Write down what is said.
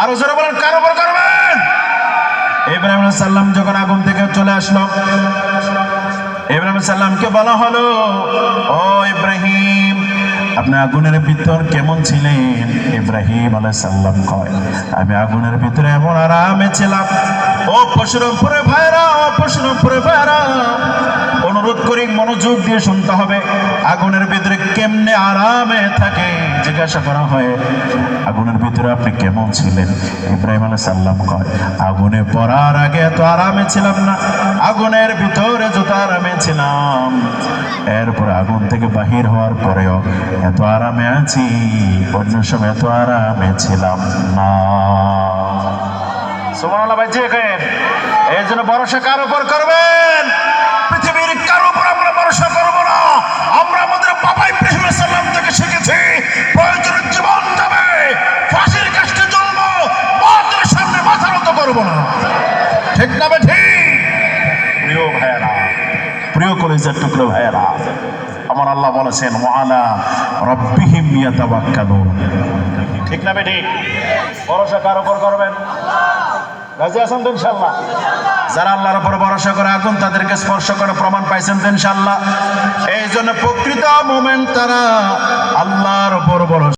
আরো জোরে বলেন, কার উপর করবেন? ইব্রাহিম আলাইহিস সালাম যখন আগুন থেকে চলে আসলো, ইব্রাহিম আলাইহিস সালামকে বলা হলো, ও ইব্রাহিম, আপনি আগুনের ভিতর কেমন ছিলেন? ইব্রাহিম আলাইহিস সালাম কয়, আমি আগুনের ভিতরে এমন আরামে ছিলাম। ও পশুরপুরে ভাইরা, ও পশুরপুরে ভাইরা, অনুরোধ করি মনোযোগ দিয়ে শুনতে হবে। আগুনের ভিতরে কেমনে আরামে থাকে জিজ্ঞাসা করা হয়, আগুনের ভিতরে আপনি কেমন ছিলেন? ইব্রাহিম আলাইহিস সালাম কয়, আগুনে পড়ার আগে এত আরামে ছিলাম না, আগুনের ভিতরে যত আরামে ছিলাম, এরপর আগুন থেকে বাহির হওয়ার পরেও এত আরামে আছি, অন্য সময় এত আরামে ছিলাম না। সুবহানাল্লাহ ভাই, যে কেন এই জন্য ভরসা কার উপর করবেন? পৃথিবীর কারো উপর আমরা ভরসা করবো না। আমরা আমাদের বাবা ইব্রাহিম আলাইহিস সালাম থেকে শিখেছি, প্রয়োজনে জীবন যাবে, ফাঁসির কাষ্টে জ্বলবো, বাতিলের সামনে মাথা নত করবো না। ঠিক না বেঠিক? প্রিয় ভাইয়েরা, প্রিয় কলেজের টুকরো ভাইয়েরা, আমার আল্লাহ বলেছেন, ওয়ালা রাব্বিহিম ইয়াতাওয়াক্কালুন। ঠিক না বেঠিক? ভরসা কার উপর করবেন? রাজি আছেন তো ইনশাআল্লাহ? যারা আল্লাহর উপর ভরসা করে আগুন তাদেরকে স্পর্শ করে প্রমাণ পাইছেন তো ইনশাআল্লাহ? এই জন্য প্রকৃত মুমিন তারা আল্লাহর উপর ভরসা